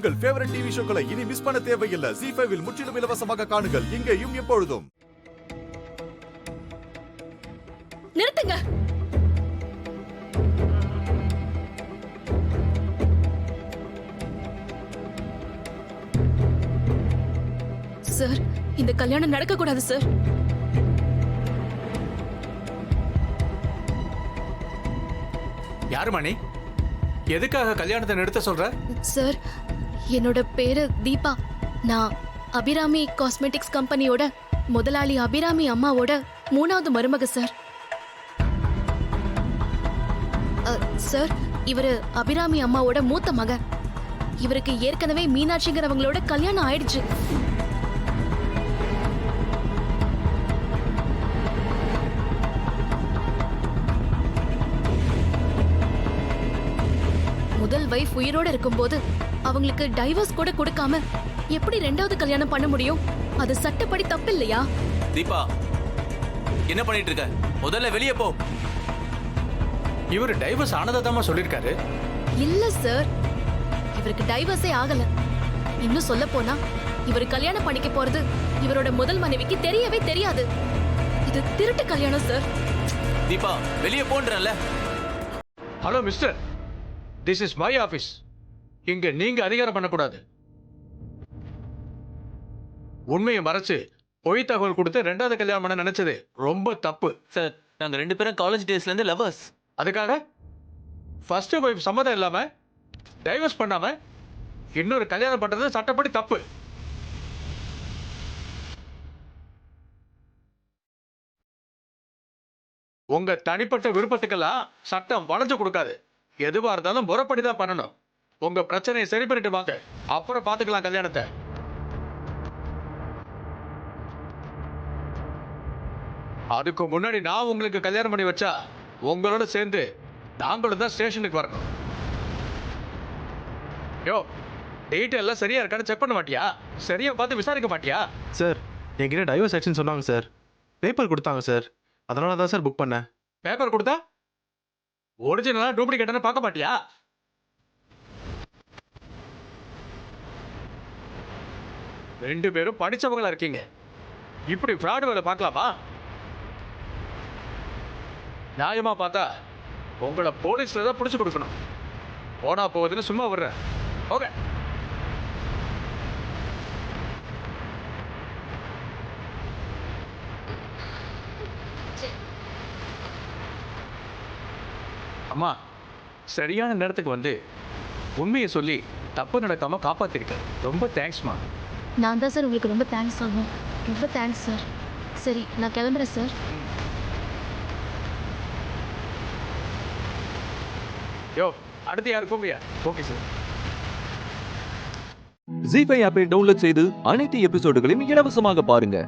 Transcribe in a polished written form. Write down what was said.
உங்கள் favourite TV ஷோக்களை இனி miss பண்ண தேவையில்லை. ZEE5 இல் முற்றிலும் இலவசமாக காணுங்கள். இங்கேயும் எப்பொழுதும். நிறுத்துங்க. சார், இந்த கல்யாணம் நடக்க கூடாது சார். யாரு மணி? எதுக்காக கல்யாணத்தை நிறுத்த சொல்ற? சார், என்னோட பேரு தீபா. நான் அபிராமி காஸ்மெட்டிக்ஸ் கம்பெனியோட முதலாளி அபிராமி அம்மாவோட 3வது மருமக சார். சார், இவரு அபிராமி அம்மாவோட மூத்த மக. இவருக்கு ஏற்கனவே மீனாட்சிங்கிறவங்களோட கல்யாணம் ஆயிடுச்சு. முதல் வைஃப் உயிரோட இருக்கும்போது அவங்களுக்கு டைவர்ஸ் கூட கொடுக்காம எப்படி 2வது கல்யாணம் பண்ண முடியும்? அது சட்டப்படி தப்பு இல்லையா? தீபா, என்ன பண்ணிட்டு இருக்க? முதல்ல வெளியே போ. இவர் டைவர்ஸ் ஆனதாமா சொல்லிருக்காரு. இல்ல சார், இவருக்கு டைவர்ஸே ஆகல. இன்னும் சொல்ல போனா இவர் கல்யாணம் பண்ணிக்க போறது இவரோட முதல் மனைவிக்கு தெரியவே தெரியாது. இது திருட்டு கல்யாணம் சார். தீபா, வெளியே போன்றல. Hello mister, this is my office. இங்க நீங்க அதிகாரம் பண்ணக்கூடாது. உண்மையை மறைச்சு பொய் தகவல் கொடுத்து 2வது கல்யாணம் பண்ண நினைச்சது ரொம்ப தப்பு. சார், நாங்க 2 பேரும் காலேஜ் டேஸ்ல இருந்து லவர்ஸ். அதுக்காக ஃபர்ஸ்ட் ஒய்ஃப் சம்மதம் இல்லாம டைவர்ஸ் பண்ணாம இன்னொரு கல்யாணம் பண்றது சட்டப்படி தப்பு. உங்க தனிப்பட்ட விருப்பத்துக்கெல்லாம் சட்டம் வளைஞ்சு கொடுக்காது. எதுவா இருந்தாலும் முறைப்படி தான் பண்ணணும். உங்க பிரச்சனையை சரி பண்ணிட்டு வாங்க, அப்புறம் பாத்துக்கலாம் கல்யாணத்தை. அதுக்கு முன்னாடி நான் உங்களுக்கு கல்யாணம் பண்ணி வச்சா உங்களோட சேர்ந்து நாங்களும் தான் ஸ்டேஷனுக்கு வரணும். யோ, டீட்டெயில் எல்லாம் சரியா இருக்கான்னு செக் பண்ண மாட்டியா? சரியா பார்த்து விசாரிக்க மாட்டியா? சார், என்கிட்ட டைவர்ஸ் ஆக்ஷன் சொன்னாங்க சார். பேப்பர் கொடுத்தாங்க சார். அதனால தான் சார் புக் பண்ணேன். பேப்பர் கொடுத்தா ஒரிஜினலா டூப்ளிகேட்டானு பார்க்க மாட்டியா? ரெண்டு பேரும் படிச்சவங்களா இருக்கீங்க, இப்படி ஃப்ராட் வேலை பார்க்கலாமா? நியாயமா பார்த்தா உங்களை போலீஸ்ல தான் பிடிச்சு கொடுக்கணும். போனா போகுதுன்னு சும்மா விடுறேன். ஓகே. அம்மா, சரியான நேரத்துக்கு வந்து உண்மையை சொல்லி தப்பு நடக்காம காப்பாத்திருக்க ரொம்ப தேங்க்ஸ்மா. நான் தான் சார் உங்களுக்கு ரொம்ப தேங்க்ஸ் சொல்லணும். ரொம்ப தேங்க்ஸ் சார். சரி, நான் கிளம்புறேன் சார். யோ, அடுத்து யாரு கூப்பியா? Okay sir. ZEE5 ஆப்பை டவுன்லோட் செய்து அனைத்து எபிசோடுகளையும் இலவசமாக பாருங்க.